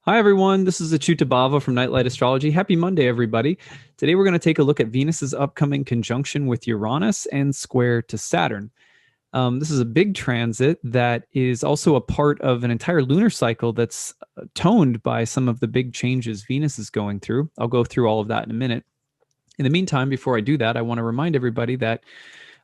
Hi, everyone. This is acyuta-bhava from Nightlight Astrology. Happy Monday, everybody. Today, we're going to take a look at Venus's upcoming conjunction with Uranus and square to Saturn. This is a big transit that is also a part of an entire lunar cycle that's toned by some of the big changes Venus is going through. I'll go through all of that in a minute. In the meantime, before I do that, I want to remind everybody that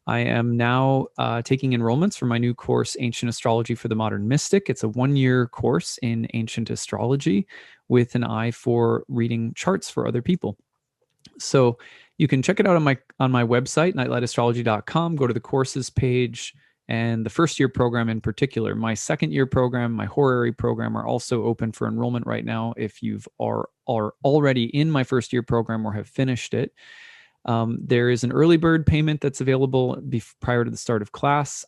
I am now taking enrollments for my new course, Ancient Astrology for the Modern Mystic. It's a 1-year course in ancient astrology with an eye for reading charts for other people. So you can check it out on my website, nightlightastrology.com. Go to the courses page, and the first year program in particular. My second year program, my horary program are also open for enrollment right now. If you've are already in my first year program or have finished it. There is an early bird payment that's available prior to the start of class.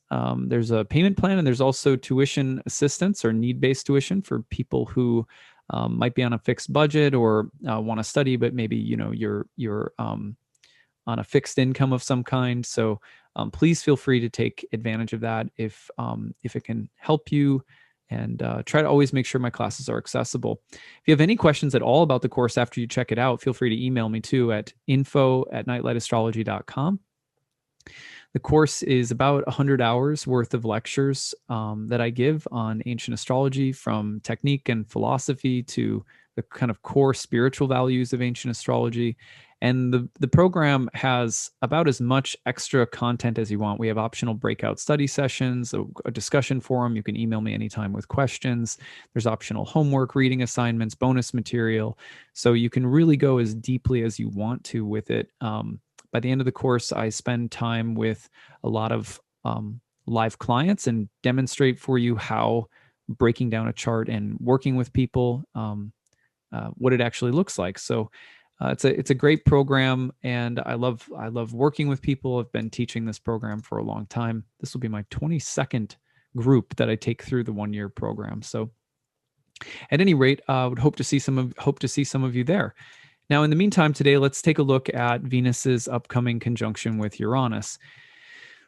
There's a payment plan, and there's also tuition assistance or need-based tuition for people who might be on a fixed budget or want to study, but maybe you're on a fixed income of some kind. So please feel free to take advantage of that if it can help you. And try to always make sure my classes are accessible. If you have any questions at all about the course after you check it out, feel free to email me too at info@nightlightastrology.com. The course is about 100 hours worth of lectures that I give on ancient astrology, from technique and philosophy to the kind of core spiritual values of ancient astrology. And the program has about as much extra content as you want. We have optional breakout study sessions, a discussion forum. You can email me anytime with questions. There's optional homework, reading assignments, bonus material. So you can really go as deeply as you want to with it. By the end of the course, I spend time with a lot of live clients and demonstrate for you how breaking down a chart and working with people, what it actually looks like. So it's a great program, and I love working with people. I've been teaching this program for a long time. This will be my 22nd group that I take through the 1-year program. So, at any rate, I would hope to see some of you there. Now, in the meantime, today let's take a look at Venus's upcoming conjunction with Uranus.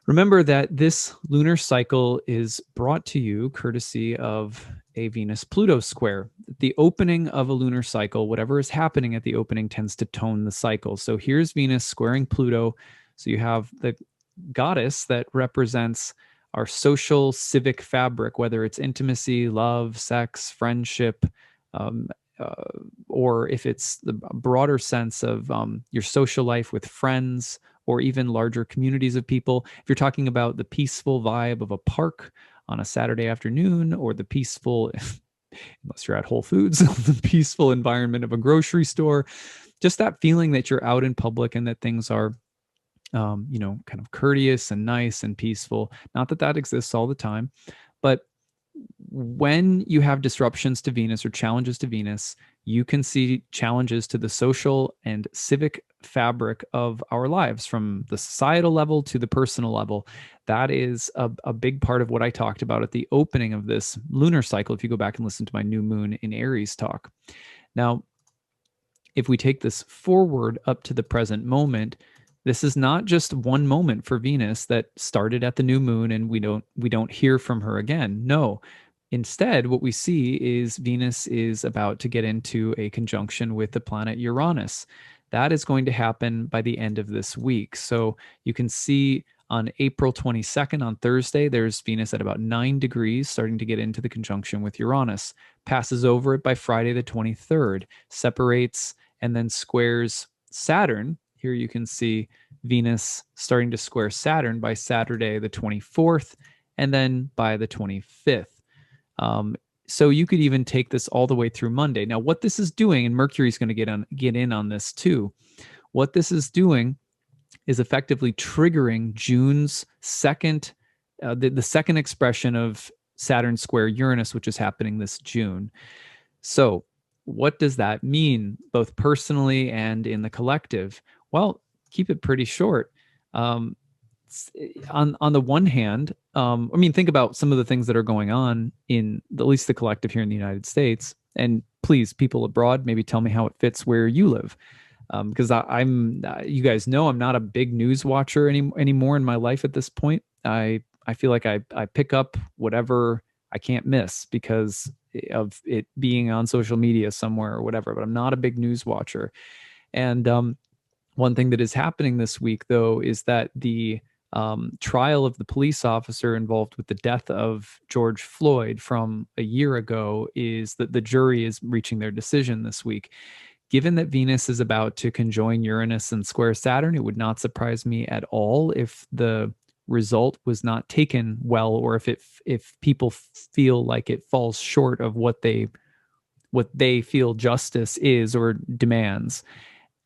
Remember that this lunar cycle is brought to you courtesy of a Venus-Pluto square. The opening of a lunar cycle, whatever is happening at the opening, tends to tone the cycle. So here's Venus squaring Pluto. So you have the goddess that represents our social civic fabric, whether it's intimacy, love, sex, friendship, or if it's the broader sense of your social life with friends, or even larger communities of people. If you're talking about the peaceful vibe of a park on a Saturday afternoon, or the peaceful, unless you're at Whole Foods, the peaceful environment of a grocery store, just that feeling that you're out in public and that things are, kind of courteous and nice and peaceful. Not that that exists all the time, but when you have disruptions to Venus or challenges to Venus, you can see challenges to the social and civic fabric of our lives, from the societal level to the personal level. That is a big part of what I talked about at the opening of this lunar cycle, if you go back and listen to my new moon in Aries talk. Now, if we take this forward up to the present moment, this is not just one moment for Venus that started at the new moon and we don't hear from her again. No. Instead, what we see is Venus is about to get into a conjunction with the planet Uranus. That is going to happen by the end of this week. So you can see on April 22nd, on Thursday, there's Venus at about 9 degrees, starting to get into the conjunction with Uranus. Passes over it by Friday the 23rd, separates, and then squares Saturn. Here you can see Venus starting to square Saturn by Saturday the 24th, and then by the 25th. So you could even take this all the way through Monday. Now, what this is doing, and Mercury's going to get in on this too, what this is doing is effectively triggering June's second, the second expression of Saturn square Uranus, which is happening this June. So what does that mean, both personally and in the collective? Well, keep it pretty short. On the one hand, think about some of the things that are going on in at least the collective here in the United States. And please, people abroad, maybe tell me how it fits where you live. Because you guys know, I'm not a big news watcher anymore in my life at this point. I feel like I pick up whatever I can't miss because of it being on social media somewhere or whatever, but I'm not a big news watcher. And one thing that is happening this week, though, is that the trial of the police officer involved with the death of George Floyd from a year ago, is that the jury is reaching their decision this week. Given that Venus is about to conjoin Uranus and square Saturn, it would not surprise me at all if the result was not taken well, or if people feel like it falls short of what they feel justice is or demands.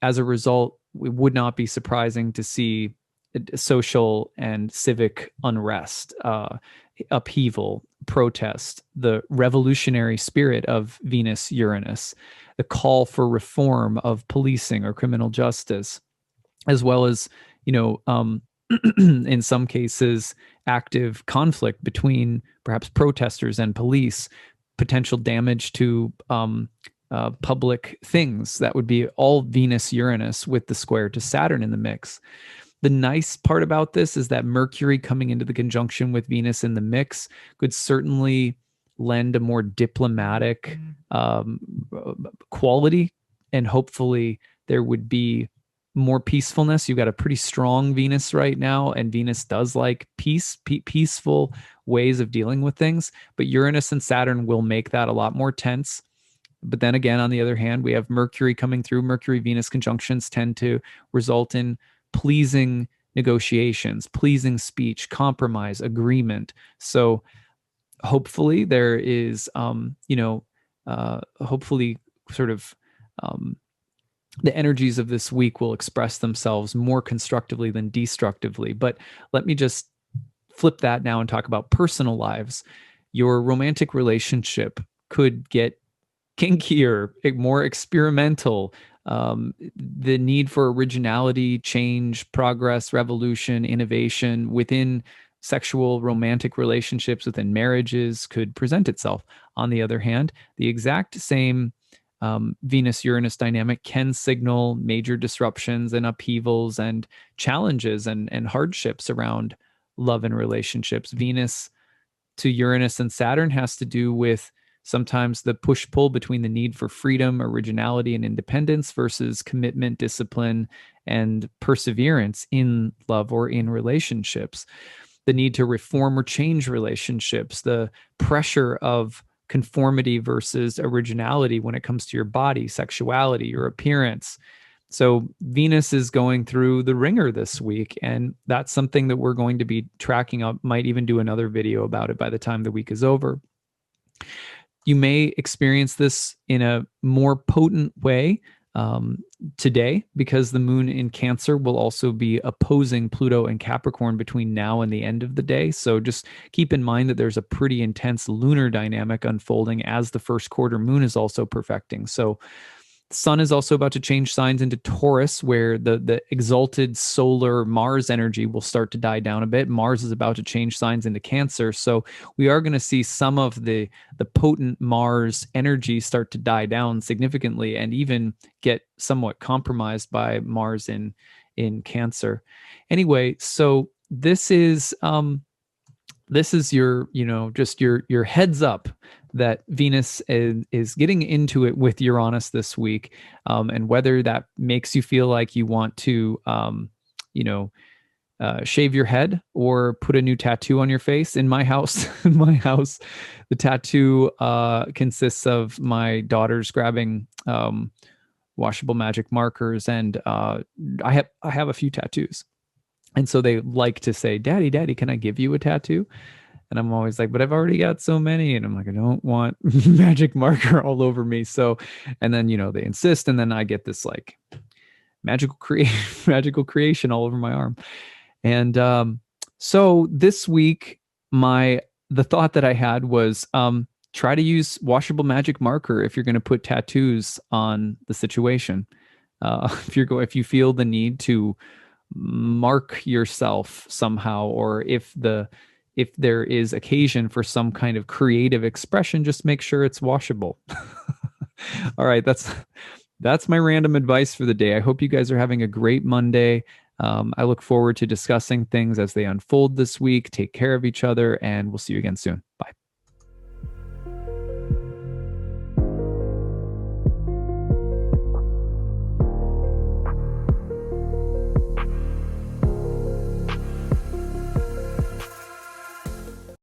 As a result, it would not be surprising to see social and civic unrest, upheaval, protest, the revolutionary spirit of Venus Uranus, the call for reform of policing or criminal justice, as well as, in some cases, active conflict between perhaps protesters and police, potential damage to public things. That would be all Venus Uranus with the square to Saturn in the mix. The nice part about this is that Mercury coming into the conjunction with Venus in the mix could certainly lend a more diplomatic quality, and hopefully there would be more peacefulness. You've got a pretty strong Venus right now, and Venus does like peaceful ways of dealing with things, but Uranus and Saturn will make that a lot more tense. But then again, on the other hand, we have Mercury coming through. Mercury-Venus conjunctions tend to result in pleasing negotiations, pleasing speech, compromise, agreement. So hopefully there is, hopefully sort of the energies of this week will express themselves more constructively than destructively. But let me just flip that now and talk about personal lives. Your romantic relationship could get kinkier, more experimental. The need for originality, change, progress, revolution, innovation within sexual romantic relationships, within marriages, could present itself. On the other hand, the exact same Venus-Uranus dynamic can signal major disruptions and upheavals and challenges and hardships around love and relationships. Venus to Uranus and Saturn has to do with sometimes the push-pull between the need for freedom, originality, and independence versus commitment, discipline, and perseverance in love or in relationships. The need to reform or change relationships, the pressure of conformity versus originality when it comes to your body, sexuality, your appearance. So Venus is going through the ringer this week, and that's something that we're going to be tracking up. Might even do another video about it by the time the week is over. You may experience this in a more potent way today, because the moon in Cancer will also be opposing Pluto and Capricorn between now and the end of the day. So just keep in mind that there's a pretty intense lunar dynamic unfolding as the first quarter moon is also perfecting. So Sun is also about to change signs into Taurus, where the exalted solar Mars energy will start to die down a bit. Mars is about to change signs into Cancer. So we are going to see some of the potent Mars energy start to die down significantly and even get somewhat compromised by Mars in Cancer. Anyway, so this is your, just your heads up that Venus is getting into it with Uranus this week, and whether that makes you feel like you want to, shave your head or put a new tattoo on your face. In my house, the tattoo consists of my daughters grabbing washable magic markers, and I have a few tattoos. And so they like to say, Daddy, can I give you a tattoo? And I'm always like, but I've already got so many. And I'm like, I don't want magic marker all over me. So, and then, they insist. And then I get this like magical creation all over my arm. And so this week, the thought that I had was try to use washable magic marker if you're going to put tattoos on the situation. If you feel the need to mark yourself somehow, or if there is occasion for some kind of creative expression, just make sure it's washable. All right, that's my random advice for the day. I hope you guys are having a great Monday. I look forward to discussing things as they unfold this week. Take care of each other, and we'll see you again soon. Bye.